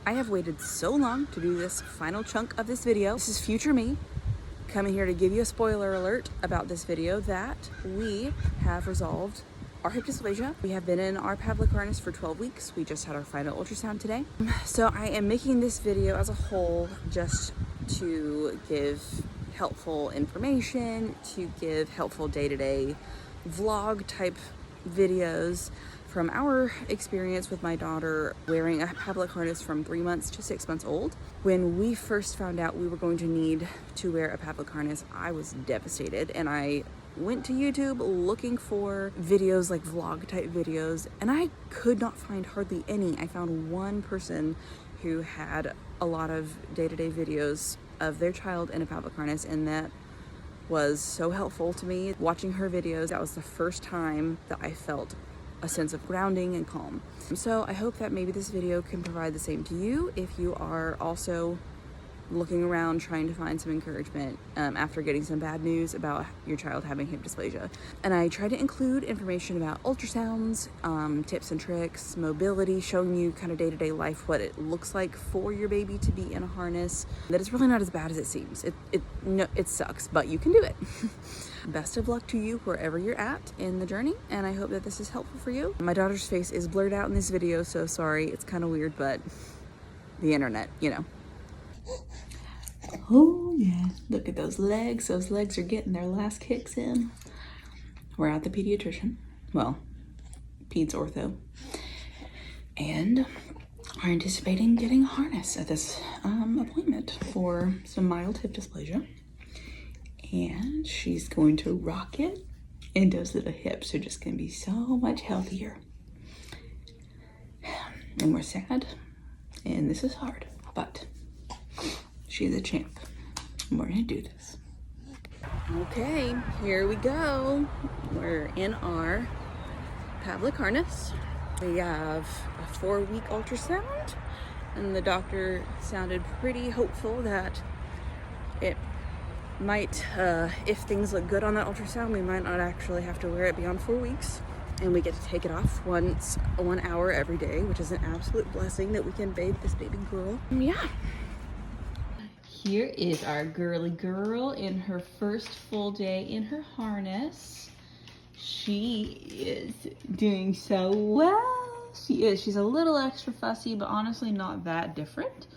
I have waited so long to do this final chunk of this video. This is future me coming here to give you a spoiler alert about this video that we have resolved our hip dysplasia. We have been in our Pavlik harness for 12 weeks. We just had our final ultrasound today. So I am making this video as a whole just to give helpful information, to give helpful day-to-day vlog type videos from our experience with my daughter wearing a Pavlik harness from 3 months to 6 months old. When we first found out we were going to need to wear a Pavlik harness, I was devastated, and I went to YouTube looking for videos, like vlog type videos, and I could not find hardly any. I found one person who had a lot of day-to-day videos of their child in a Pavlik harness, and that was so helpful to me. Watching her videos, that was the first time that I felt a sense of grounding and calm. So I hope that maybe this video can provide the same to you if you are also looking around trying to find some encouragement after getting some bad news about your child having hip dysplasia. And I try to include information about ultrasounds, tips and tricks, mobility, showing you kind of day-to-day life, what it looks like for your baby to be in a harness, that it's really not as bad as it seems. It sucks, but you can do it. Best of luck to you wherever you're at in the journey, and I hope that this is helpful for you. My daughter's face is blurred out in this video, so sorry, it's kind of weird, but the internet, you know. Oh yeah, look at those legs. Those legs are getting their last kicks in. We're at the pediatrician, well, peds ortho, and are anticipating getting a harness at this appointment for some mild hip dysplasia. And she's going to rock it, and those little hips are just going to be so much healthier. And we're sad, and this is hard, but she's a champ. We're gonna do this. Okay, here we go. We're in our Pavlik harness. We have a 4-week ultrasound, and the doctor sounded pretty hopeful that it might, if things look good on that ultrasound, we might not actually have to wear it beyond 4 weeks. And we get to take it off once 1 hour every day, which is an absolute blessing that we can bathe this baby girl. Yeah. Here is our girly girl in her first full day in her harness. She is doing so well. She is. She's a little extra fussy, but honestly not that different.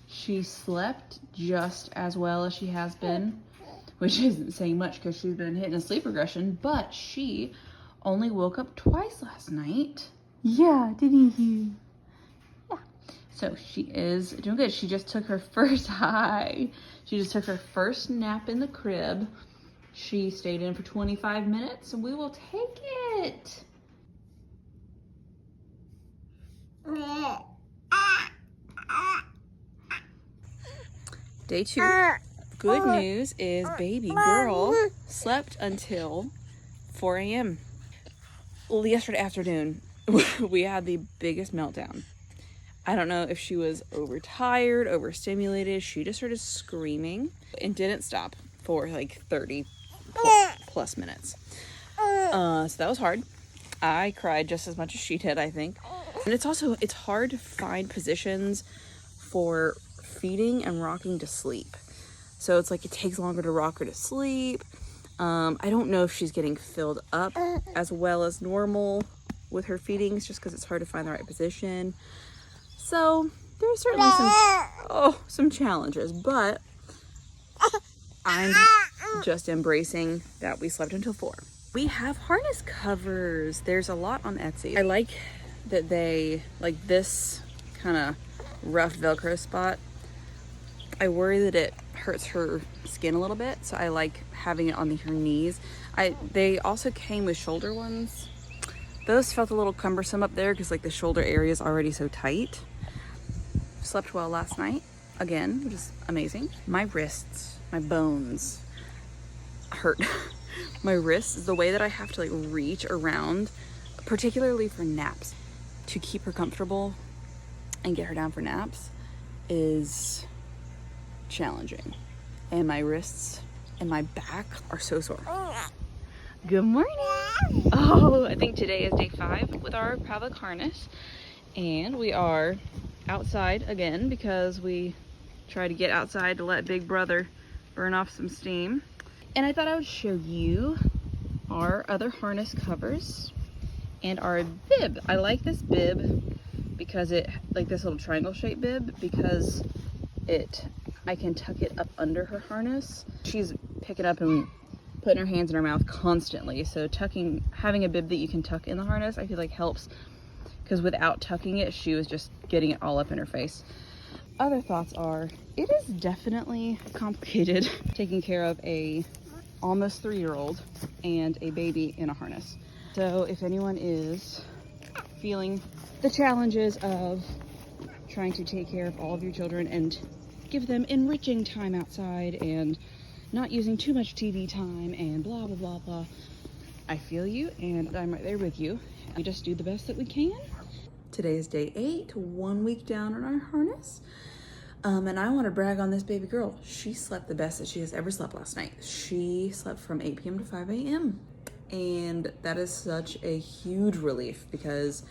She slept just as well as she has been, which isn't saying much because she's been hitting a sleep regression, but she only woke up twice last night. Yeah, didn't you? Yeah. So she is doing good. She just took her first She just took her first nap in the crib. She stayed in for 25 minutes, and we will take it. Day 2. Good news is baby girl slept until 4 a.m. Well, yesterday afternoon, we had the biggest meltdown. I don't know if she was overtired, overstimulated. She just started screaming and didn't stop for like 30 plus minutes. So that was hard. I cried just as much as she did, I think. And it's hard to find positions for feeding and rocking to sleep. So it's like it takes longer to rock her to sleep. I don't know if she's getting filled up as well as normal with her feedings, just because it's hard to find the right position. So there's certainly some challenges, but I'm just embracing that we slept until 4. We have harness covers. There's a lot on Etsy. I like that they, like this kind of rough Velcro spot, I worry that it hurts her skin a little bit, so I like having it on her knees. They also came with shoulder ones. Those felt a little cumbersome up there because like the shoulder area is already so tight. Slept well last night, again, which is amazing. My wrists, my bones hurt. My wrists, the way that I have to like reach around, particularly for naps, to keep her comfortable and get her down for naps is challenging. And my wrists and my back are so sore. Good morning. Oh, I think today is day 5 with our Pavlik harness, and we are outside again because we try to get outside to let Big Brother burn off some steam. And I thought I would show you our other harness covers and our bib. I like this bib because it, like this little triangle shaped bib, because I can tuck it up under her harness. She's picking up and putting her hands in her mouth constantly. So having a bib that you can tuck in the harness, I feel like helps, because without tucking it, she was just getting it all up in her face. Other thoughts are, it is definitely complicated taking care of a almost 3-year-old and a baby in a harness. So if anyone is feeling the challenges of trying to take care of all of your children and give them enriching time outside and not using too much TV time and blah, blah, blah, blah, I feel you, and I'm right there with you. We just do the best that we can. Today is day 8, 1 week down on our harness. And I want to brag on this baby girl. She slept the best that she has ever slept last night. She slept from 8 p.m. to 5 a.m. And that is such a huge relief, because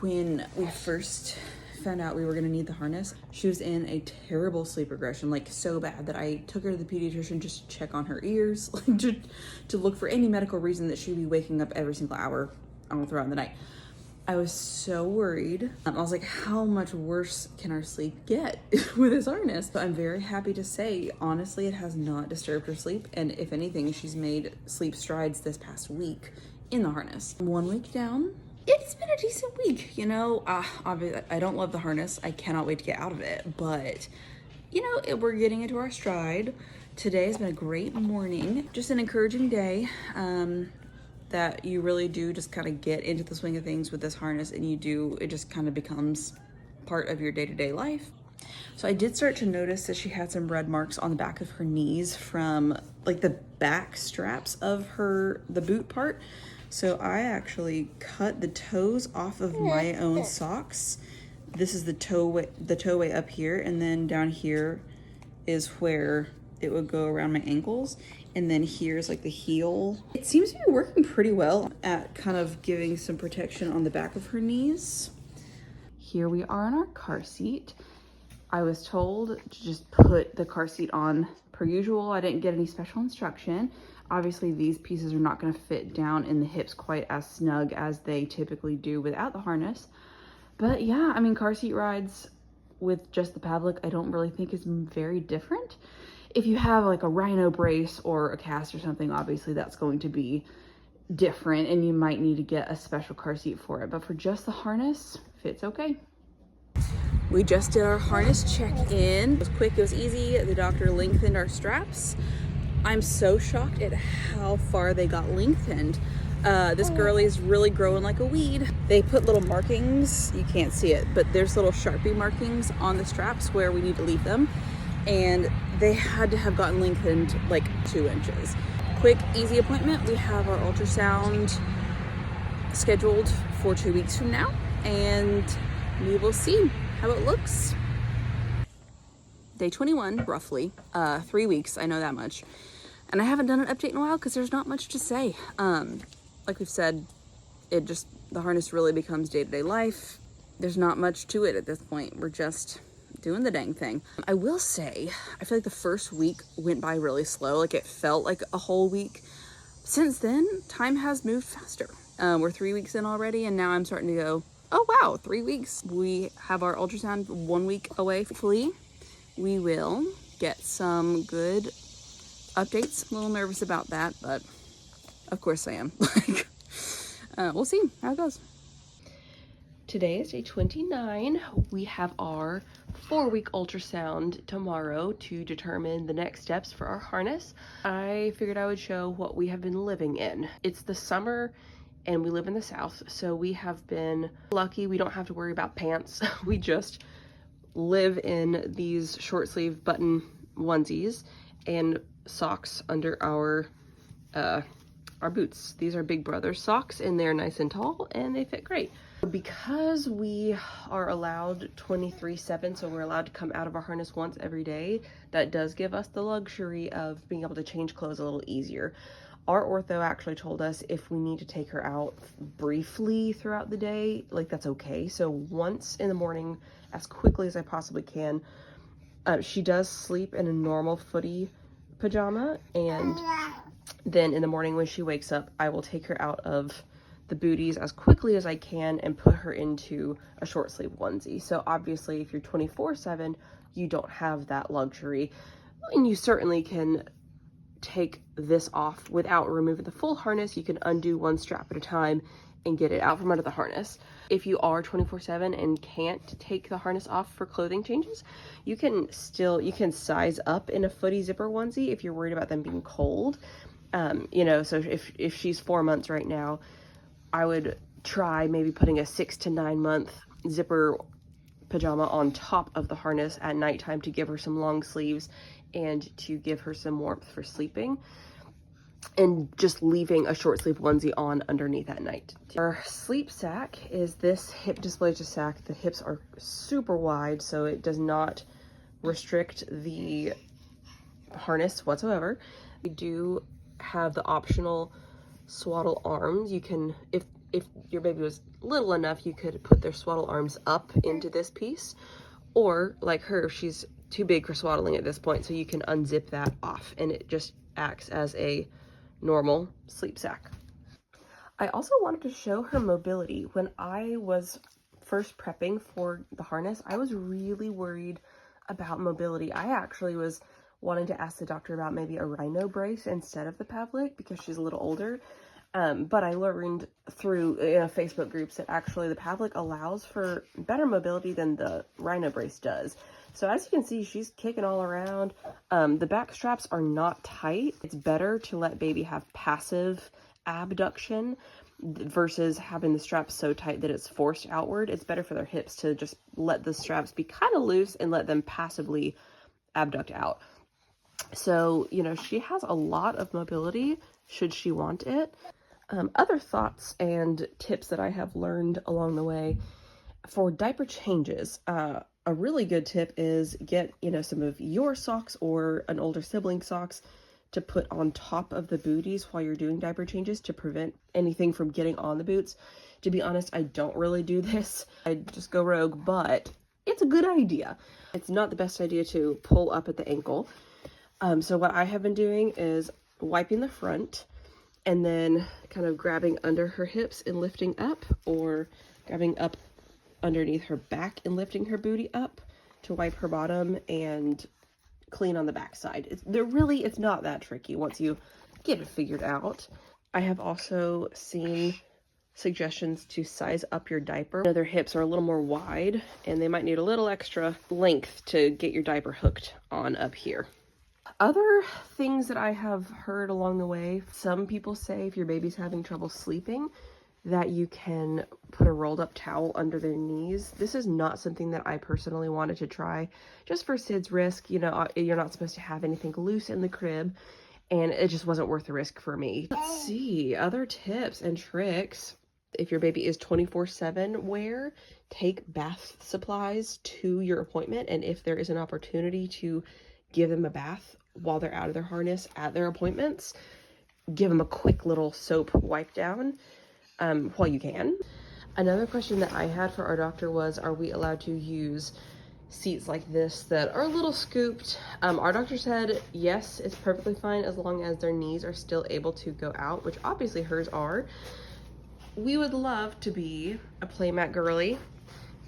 when we first found out we were going to need the harness, she was in a terrible sleep regression, like so bad that I took her to the pediatrician just to check on her ears, like to look for any medical reason that she'd be waking up every single hour all throughout the night. I was so worried. I was like, how much worse can our sleep get with this harness? But I'm very happy to say, honestly, it has not disturbed her sleep. And if anything, she's made sleep strides this past week in the harness. 1 week down, it's been a decent week, you know. Obviously, I don't love the harness. I cannot wait to get out of it. But, you know, we're getting into our stride. Today has been a great morning. Just an encouraging day. That you really do just kind of get into the swing of things with this harness, and it just kind of becomes part of your day-to-day life. So I did start to notice that she had some red marks on the back of her knees from like the back straps of the boot part. So I actually cut the toes off of my own socks. This is the toeway up here, and then down here is where it would go around my ankles. And then here's like the heel. It seems to be working pretty well at kind of giving some protection on the back of her knees. Here we are in our car seat. I was told to just put the car seat on per usual. I didn't get any special instruction. Obviously these pieces are not going to fit down in the hips quite as snug as they typically do without the harness. But yeah, I mean, car seat rides with just the Pavlik, I don't really think is very different. If you have like a rhino brace or a cast or something, obviously that's going to be different and you might need to get a special car seat for it. But for just the harness, fits okay. We just did our harness check-in. It was quick, it was easy. The doctor lengthened our straps. I'm so shocked at how far they got lengthened. This girlie is really growing like a weed. They put little markings, you can't see it, but there's little Sharpie markings on the straps where we need to leave them. And they had to have gotten lengthened like 2 inches. Quick, easy appointment. We have our ultrasound scheduled for 2 weeks from now, and we will see how it looks. Day 21, roughly, 3 weeks, I know that much. And I haven't done an update in a while because there's not much to say. Like we've said, the harness really becomes day-to-day life. There's not much to it at this point. We're just doing the dang thing. I will say, I feel like the first week went by really slow. Like it felt like a whole week. Since then, time has moved faster. We're 3 weeks in already, and now I'm starting to go, oh wow, 3 weeks. We have our ultrasound 1 week away. Hopefully, we will get some good updates. I'm a little nervous about that, but of course I am. We'll see how it goes. Today is day 29. We have our 4-week ultrasound tomorrow to determine the next steps for our harness. I figured I would show what we have been living in. It's the summer and we live in the South, so we have been lucky. We don't have to worry about pants. We just live in these short sleeve button onesies and socks under our boots. These are Big Brother socks and they're nice and tall and they fit great. Because we are allowed 23/7, so we're allowed to come out of our harness once every day, that does give us the luxury of being able to change clothes a little easier. Our ortho actually told us if we need to take her out briefly throughout the day, like that's okay. So once in the morning, as quickly as I possibly can. She does sleep in a normal footy pajama, and then in the morning when she wakes up, I will take her out of the booties as quickly as I can and put her into a short sleeve onesie. So obviously if you're 24/7, you don't have that luxury, and you certainly can take this off without removing the full harness. You can undo one strap at a time and get it out from under the harness. If you are 24/7 and can't take the harness off for clothing changes, you can size up in a footy zipper onesie if you're worried about them being cold. You know, so if she's 4 months right now, I would try maybe putting a 6 to 9 month zipper pajama on top of the harness at nighttime to give her some long sleeves and to give her some warmth for sleeping, and just leaving a short sleeve onesie on underneath at night. Our sleep sack is this hip dysplasia sack. The hips are super wide, so it does not restrict the harness whatsoever. We do have the optional swaddle arms. You can, if your baby was little enough, you could put their swaddle arms up into this piece, or like her, she's too big for swaddling at this point, so you can unzip that off and it just acts as a normal sleep sack. I also wanted to show her mobility. When I was first prepping for the harness, I was really worried about mobility. I actually was wanting to ask the doctor about maybe a rhino brace instead of the Pavlik because she's a little older. But I learned through Facebook groups that actually the Pavlik allows for better mobility than the rhino brace does. So as you can see, she's kicking all around. The back straps are not tight. It's better to let baby have passive abduction versus having the straps so tight that it's forced outward. It's better for their hips to just let the straps be kind of loose and let them passively abduct out. So, you know, she has a lot of mobility should she want it. Other thoughts and tips that I have learned along the way for diaper changes. A really good tip is get, you know, some of your socks or an older sibling socks to put on top of the booties while you're doing diaper changes to prevent anything from getting on the boots. To be honest, I don't really do this. I just go rogue, but it's a good idea. It's not the best idea to pull up at the ankle. So what I have been doing is wiping the front and then kind of grabbing under her hips and lifting up, or grabbing up underneath her back and lifting her booty up to wipe her bottom and clean on the back side. It's not that tricky once you get it figured out. I have also seen suggestions to size up your diaper. Their hips are a little more wide and they might need a little extra length to get your diaper hooked on up here. Other things that I have heard along the way, some people say if your baby's having trouble sleeping, that you can put a rolled up towel under their knees. This is not something that I personally wanted to try, just for Sid's risk. You know, you're not supposed to have anything loose in the crib, and it just wasn't worth the risk for me. Let's see, other tips and tricks. If your baby is 24/7 wear, take bath supplies to your appointment, and if there is an opportunity to give them a bath while they're out of their harness at their appointments, give them a quick little soap wipe down while you can. Another question that I had for our doctor was, are we allowed to use seats like this that are a little scooped? Our doctor said yes, it's perfectly fine as long as their knees are still able to go out, which obviously hers are. We would love to be a playmat girly.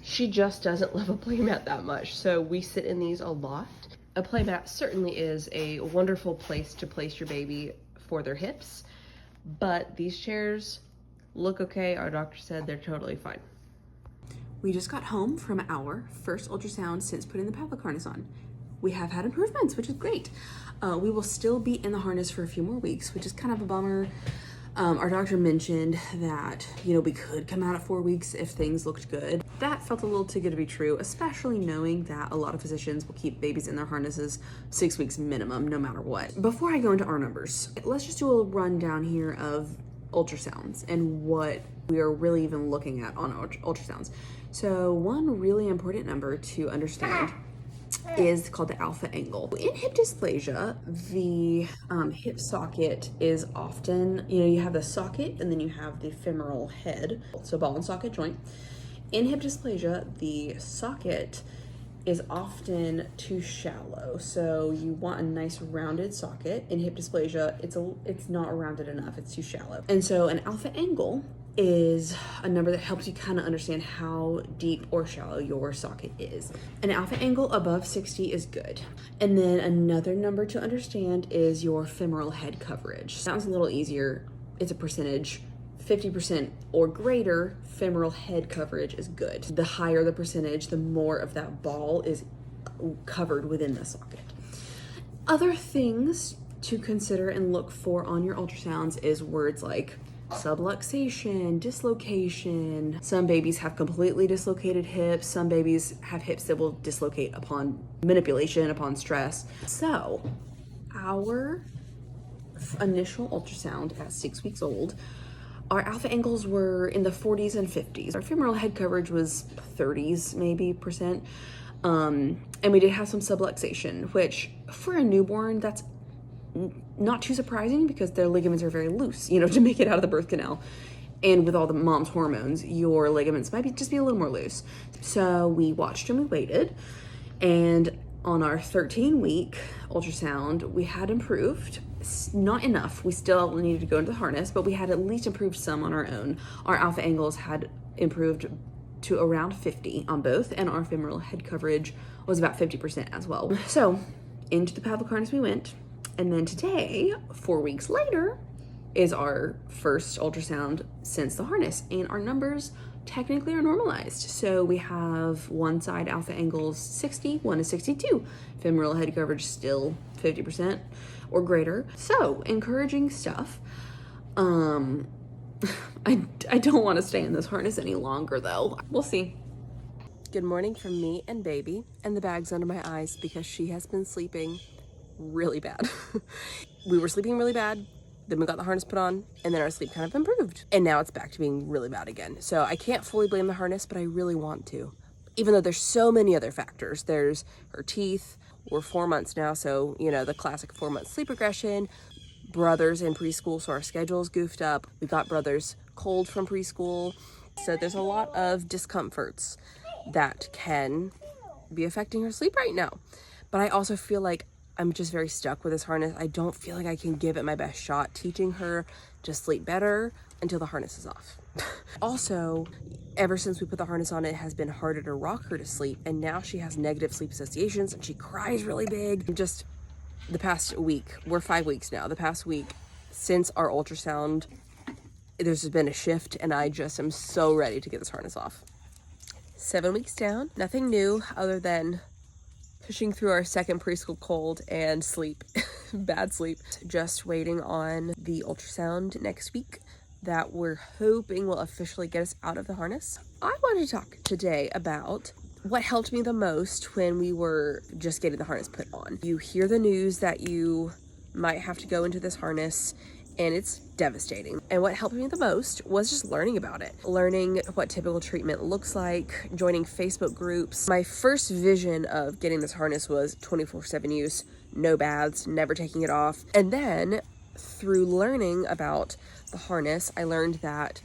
She just doesn't love a playmat that much, so we sit in these a lot. A playmat certainly is a wonderful place to place your baby for their hips, but these chairs look okay. Our doctor said they're totally fine. We just got home from our first ultrasound since putting the Pavlik harness on. We have had improvements, which is great. We will still be in the harness for a few more weeks, which is kind of a bummer. Our doctor mentioned that, you know, we could come out at 4 weeks if things looked good. That felt a little too good to be true, especially knowing that a lot of physicians will keep babies in their harnesses 6 weeks minimum, no matter what. Before I go into our numbers, let's just do a rundown here of ultrasounds and what we are really even looking at on ultrasounds. So one really important number to understand is called the alpha angle. In hip dysplasia, the hip socket is often, you have the socket and then you have the femoral head, so ball and socket joint. In hip dysplasia, the socket is often too shallow, so you want a nice rounded socket. In hip dysplasia, it's not rounded enough, it's too shallow. And so an alpha angle is a number that helps you kind of understand how deep or shallow your socket is. An alpha angle above 60 is good. And then another number to understand is your femoral head coverage. Sounds a little easier. It's a percentage. 50% or greater femoral head coverage is good. The higher the percentage, the more of that ball is covered within the socket. Other things to consider and look for on your ultrasounds is words like subluxation, dislocation. Some babies have completely dislocated hips. Some babies have hips that will dislocate upon manipulation, upon stress. So our initial ultrasound at 6 weeks old, our alpha angles were in the 40s and 50s. Our femoral head coverage was 30s maybe percent. And we did have some subluxation, which for a newborn, that's not too surprising because their ligaments are very loose, to make it out of the birth canal. And with all the mom's hormones, your ligaments might just be a little more loose. So we watched and we waited. And on our 13-week ultrasound, we had improved. Not enough. We still needed to go into the harness, but we had at least improved some on our own. Our alpha angles had improved to around 50 on both, and our femoral head coverage was about 50% as well. So into the Pavlik harness we went. And then today, 4 weeks later, is our first ultrasound since the harness, and our numbers technically are normalized. So we have one side alpha angles 60, one is 62. Femoral head coverage still 50% or greater. So encouraging stuff. I don't want to stay in this harness any longer though. We'll see. Good morning from me and baby, and the bag's under my eyes because she has been sleeping really bad. We were sleeping really bad, then we got the harness put on, and then our sleep kind of improved. And now it's back to being really bad again. So I can't fully blame the harness, but I really want to. Even though there's so many other factors. There's her teeth. We're 4 months now, so, the classic 4-month sleep regression. Brothers in preschool, so our schedule's goofed up. We got brothers cold from preschool. So there's a lot of discomforts that can be affecting her sleep right now. But I also feel like I'm just very stuck with this harness. I don't feel like I can give it my best shot teaching her to sleep better until the harness is off. Also, ever since we put the harness on, it has been harder to rock her to sleep, and now she has negative sleep associations and she cries really big. Just the past week, we're 5 weeks now, the past week since our ultrasound, there's been a shift, and I just am so ready to get this harness off. 7 weeks down, nothing new other than pushing through our second preschool cold and sleep, bad sleep. Just waiting on the ultrasound next week that we're hoping will officially get us out of the harness. I wanted to talk today about what helped me the most when we were just getting the harness put on. You hear the news that you might have to go into this harness, and it's devastating. And what helped me the most was just learning about it, learning what typical treatment looks like, joining Facebook groups. My first vision of getting this harness was 24/7 use, no baths, never taking it off. And then through learning about the harness, I learned that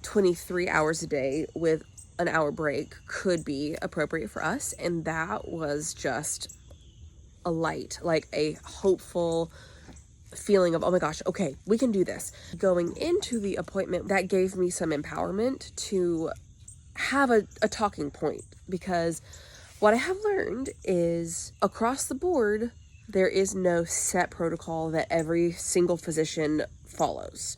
23 hours a day with an hour break could be appropriate for us. And that was just a light, like a hopeful feeling of, oh my gosh, okay, we can do this. Going into the appointment, that gave me some empowerment to have a talking point, because what I have learned is across the board, there is no set protocol that every single physician follows.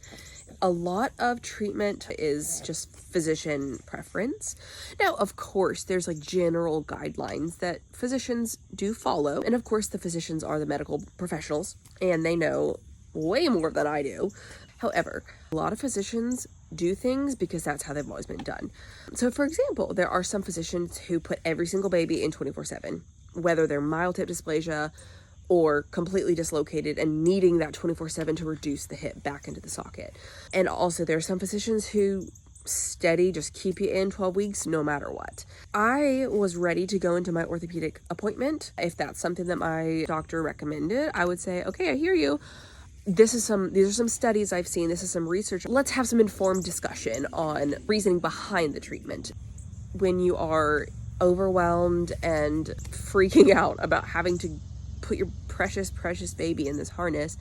A lot of treatment is just physician preference. Now, of course, there's like general guidelines that physicians do follow. And of course, the physicians are the medical professionals and they know way more than I do. However, a lot of physicians do things because that's how they've always been done. So for example, there are some physicians who put every single baby in 24/7, whether they're mild hip dysplasia or completely dislocated and needing that 24/7 to reduce the hip back into the socket. And also there are some physicians who steady, just keep you in 12 weeks no matter what. I was ready to go into my orthopedic appointment. If that's something that my doctor recommended, I would say, okay, I hear you. These are some studies I've seen. This is some research. Let's have some informed discussion on reasoning behind the treatment. When you are overwhelmed and freaking out about having to put your precious baby in this harness,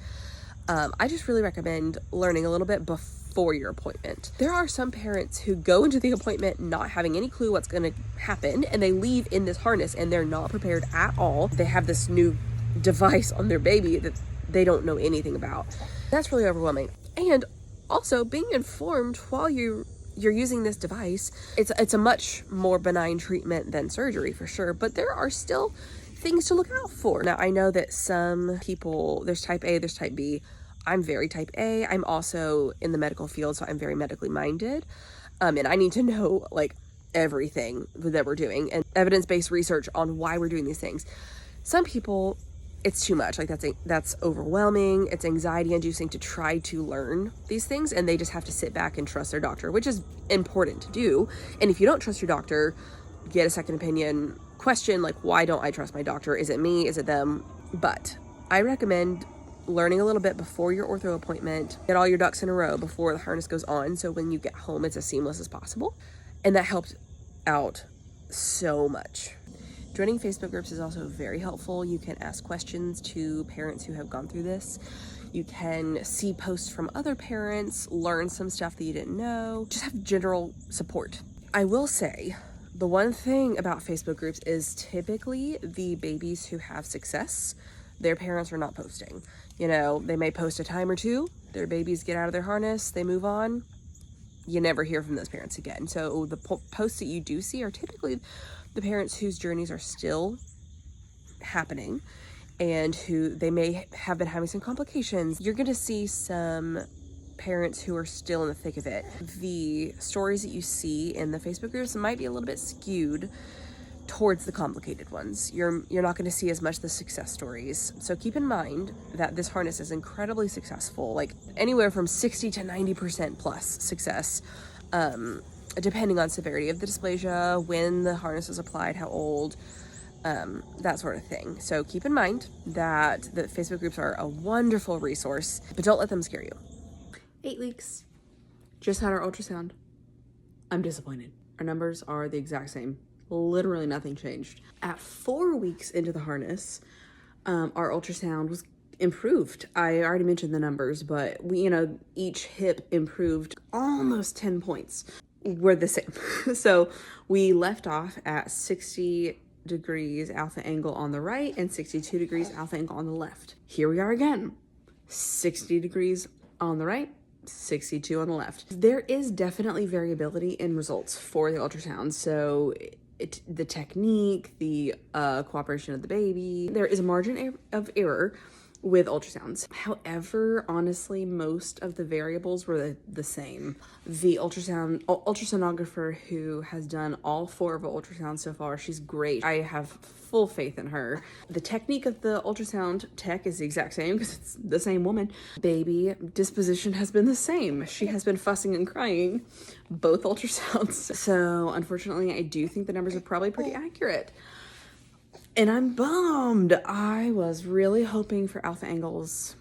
I just really recommend learning a little bit before your appointment. There are some parents who go into the appointment not having any clue what's going to happen, and they leave in this harness and they're not prepared at all. They have this new device on their baby that they don't know anything about. That's really overwhelming. And also being informed while you're using this device, it's a much more benign treatment than surgery for sure, but there are still things to look out for. Now, I know that some people, there's type A, there's type B. I'm very type A. I'm also in the medical field, so I'm very medically minded. And I need to know like everything that we're doing and evidence-based research on why we're doing these things. Some people, it's too much. Like that's overwhelming. It's anxiety inducing to try to learn these things, and they just have to sit back and trust their doctor, which is important to do. And if you don't trust your doctor, get a second opinion, question like, why don't I trust my doctor? Is it me? Is it them? But I recommend learning a little bit before your ortho appointment. Get all your ducks in a row before the harness goes on, so when you get home it's as seamless as possible. And that helped out so much. Joining Facebook groups is also very helpful. You can ask questions to parents who have gone through this. You can see posts from other parents, learn some stuff that you didn't know, just have general support. I will say, the one thing about Facebook groups is typically the babies who have success, their parents are not posting. You know, they may post a time or two, their babies get out of their harness, they move on. You never hear from those parents again. So the posts that you do see are typically the parents whose journeys are still happening and who they may have been having some complications. You're going to see some parents who are still in the thick of it. The stories that you see in the Facebook groups might be a little bit skewed towards the complicated ones. You're not going to see as much the success stories. So keep in mind that this harness is incredibly successful, like anywhere from 60 to 90% plus success, depending on severity of the dysplasia, when the harness is applied, how old, that sort of thing. So keep in mind that the Facebook groups are a wonderful resource, but don't let them scare you. 8 weeks. Just had our ultrasound. I'm disappointed. Our numbers are the exact same. Literally nothing changed. At 4 weeks into the harness, our ultrasound was improved. I already mentioned the numbers, but each hip improved almost 10 points. We're the same. So we left off at 60 degrees alpha angle on the right and 62 degrees alpha angle on the left. Here we are again. 60 degrees on the right, 62 on the left. There is definitely variability in results for the ultrasound. So the technique, the cooperation of the baby, there is a margin of error with ultrasounds. However, honestly, most of the variables were the same. The ultrasonographer who has done all 4 of the ultrasounds so far, she's great. I have full faith in her. The technique of the ultrasound tech is the exact same because it's the same woman. Baby disposition has been the same. She has been fussing and crying both ultrasounds. So unfortunately, I do think the numbers are probably pretty accurate. And I'm bummed. I was really hoping for alpha angles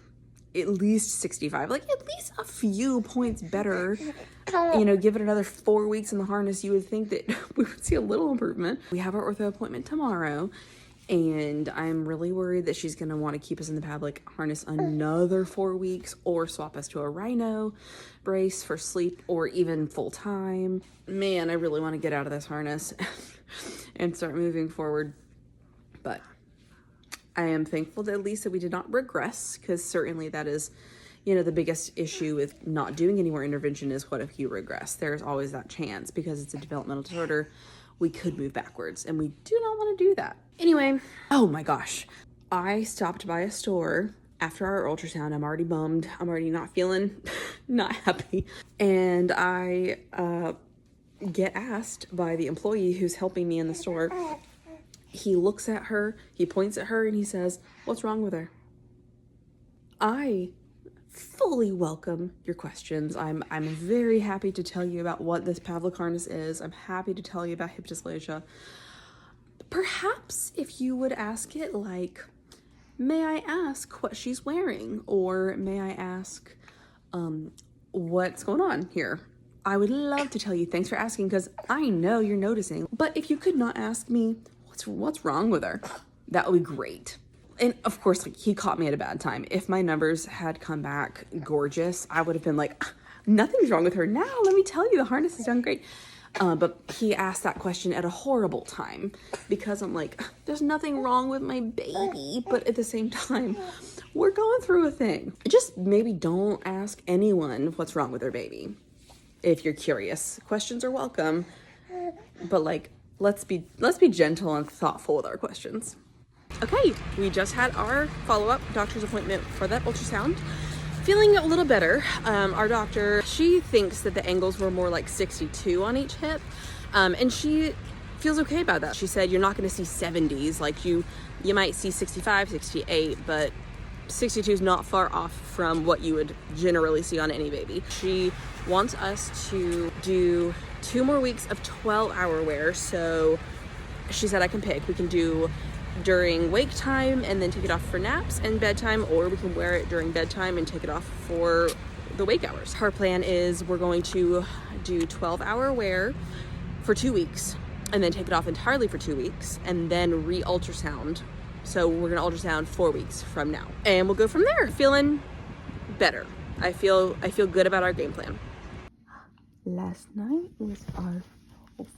at least 65, like at least a few points better. Give it another 4 weeks in the harness, you would think that we would see a little improvement. We have our ortho appointment tomorrow, and I'm really worried that she's gonna want to keep us in the Pavlik harness another 4 weeks or swap us to a rhino brace for sleep or even full time. Man, I really want to get out of this harness and start moving forward. But I am thankful that at least that we did not regress, because certainly that is, the biggest issue with not doing any more intervention is what if you regress? There's always that chance because it's a developmental disorder. We could move backwards, and we do not want to do that. Anyway, oh my gosh. I stopped by a store after our ultrasound. I'm already bummed. I'm already not feeling not happy. And I get asked by the employee who's helping me in the store. He looks at her, he points at her, and he says, "What's wrong with her?" I fully welcome your questions. I'm very happy to tell you about what this Pavlik harness is. I'm happy to tell you about hip dysplasia. Perhaps if you would ask it like, may I ask what she's wearing? Or may I ask what's going on here? I would love to tell you thanks for asking, because I know you're noticing. But if you could not ask me what's wrong with her, that would be great. And of course, like, he caught me at a bad time. If my numbers had come back gorgeous, I would have been like, nothing's wrong with her now. Let me tell you, the harness has done great. But he asked that question at a horrible time, because I'm like, there's nothing wrong with my baby. But at the same time, we're going through a thing. Just maybe don't ask anyone what's wrong with their baby. If you're curious, questions are welcome. But like, let's be gentle and thoughtful with our questions. Okay, we just had our follow-up doctor's appointment for that ultrasound. Feeling a little better. Our doctor, she thinks that the angles were more like 62 on each hip, and she feels okay about that. She said you're not going to see 70s, like you might see 65, 68, but 62 is not far off from what you would generally see on any baby. She wants us to do 2 more weeks of 12-hour wear, so she said I can pick. We can do during wake time and then take it off for naps and bedtime, or we can wear it during bedtime and take it off for the wake hours. Her plan is we're going to do 12-hour wear for 2 weeks and then take it off entirely for 2 weeks and then re-ultrasound. So we're gonna ultrasound 4 weeks from now, and we'll go from there. Feeling better. I feel good about our game plan. Last night was our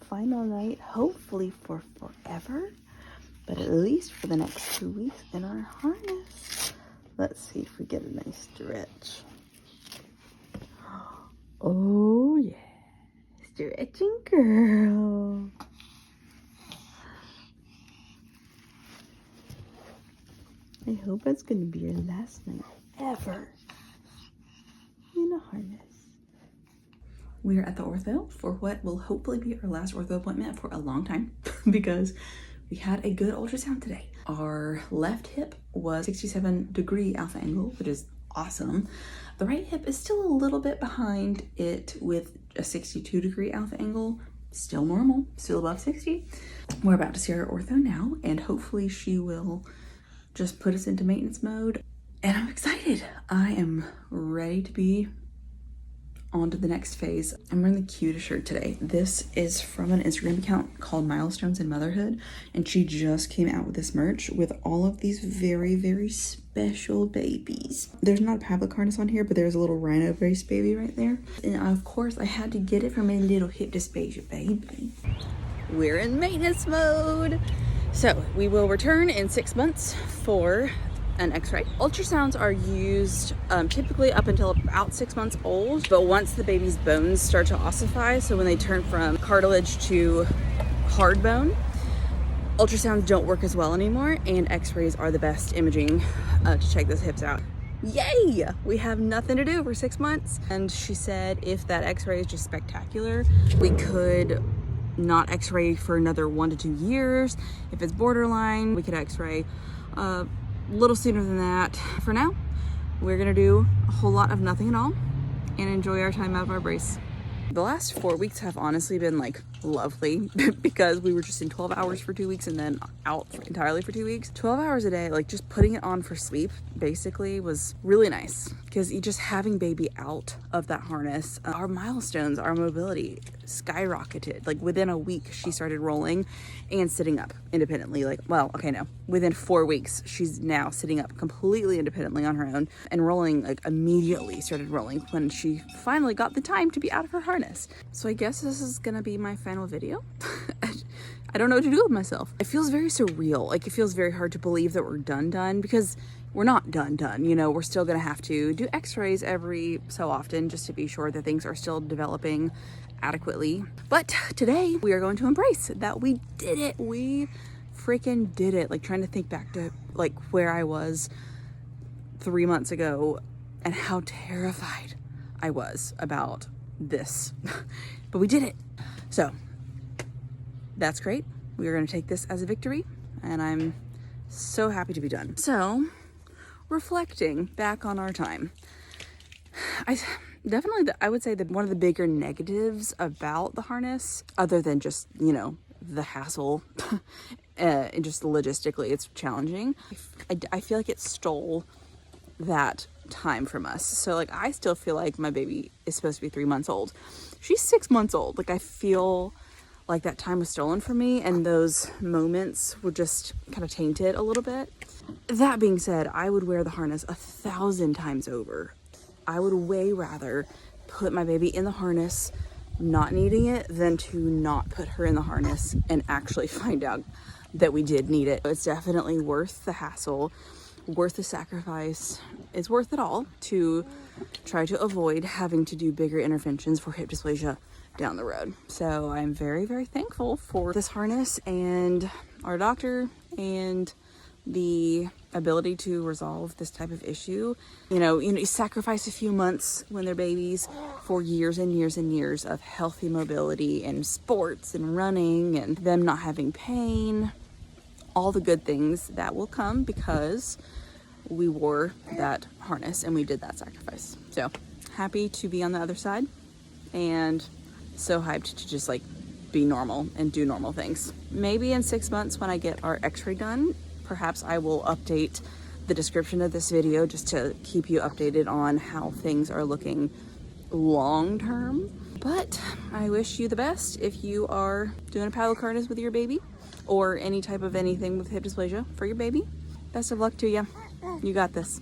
final night, hopefully for forever, but at least for the next 2 weeks in our harness. Let's see if we get a nice stretch. Oh yeah, stretching girl. I hope it's gonna be your last night ever in a harness. We're at the ortho for what will hopefully be our last ortho appointment for a long time because we had a good ultrasound today. Our left hip was 67-degree alpha angle, which is awesome. The right hip is still a little bit behind it with a 62-degree alpha angle. Still normal, still above 60. We're about to see our ortho now, and hopefully she will just put us into maintenance mode. And I'm excited. I am ready to be on to the next phase. I'm wearing the cutest shirt today. This is from an Instagram account called Milestones in Motherhood, and she just came out with this merch with all of these very, very special babies. There's not a Pavlik harness on here, but there's a little rhino brace baby right there. And of course I had to get it for my little hip dysplasia baby. We're in maintenance mode. So we will return in 6 months for an x-ray. Ultrasounds are used typically up until about 6 months old, but once the baby's bones start to ossify, so when they turn from cartilage to hard bone, ultrasounds don't work as well anymore, and x-rays are the best imaging to check those hips out. Yay! We have nothing to do for 6 months. And she said if that x-ray is just spectacular, we could not x-ray for another 1 to 2 years. If it's borderline, we could x-ray a little sooner than that. For now, we're gonna do a whole lot of nothing at all and enjoy our time out of our brace. The last 4 weeks have honestly been like lovely because we were just in 12 hours for 2 weeks and then out entirely for 2 weeks. 12 hours a day, like just putting it on for sleep basically was really nice because just having baby out of that harness, our milestones, our mobility skyrocketed. Like within a week, she started rolling and sitting up independently. Like, well, okay, no, within 4 weeks, she's now sitting up completely independently on her own and rolling, like immediately started rolling when she finally got the time to be out of her harness. So I guess this is gonna be my final video. I don't know what to do with myself. It feels very surreal. Like it feels very hard to believe that we're done because we're not done. You know, we're still gonna have to do x-rays every so often just to be sure that things are still developing adequately. But today we are going to embrace that we did it. We freaking did it. Like trying to think back to like where I was 3 months ago and how terrified I was about this. But we did it. So that's great. We are going to take this as a victory, and I'm so happy to be done. So reflecting back on our time, I would say that one of the bigger negatives about the harness, other than just, you know, the hassle, and just logistically it's challenging, I feel like it stole that time from us. So like, I still feel like my baby is supposed to be 3 months old. She's 6 months old. Like, I feel like that time was stolen from me, and those moments were just kind of tainted a little bit. That being said, I would wear the harness 1,000 times over. I would way rather put my baby in the harness not needing it than to not put her in the harness and actually find out that we did need it. It's definitely worth the hassle, worth the sacrifice. It's worth it all to try to avoid having to do bigger interventions for hip dysplasia down the road. So I'm very, very thankful for this harness and our doctor and the ability to resolve this type of issue. You sacrifice a few months when they're babies for years and years and years of healthy mobility and sports and running and them not having pain, all the good things that will come because we wore that harness and we did that sacrifice. So happy to be on the other side and so hyped to just like be normal and do normal things. Maybe in 6 months when I get our x-ray done, perhaps I will update the description of this video just to keep you updated on how things are looking long term. But I wish you the best if you are doing a Pavlik harness with your baby or any type of anything with hip dysplasia for your baby. Best of luck to you. You got this.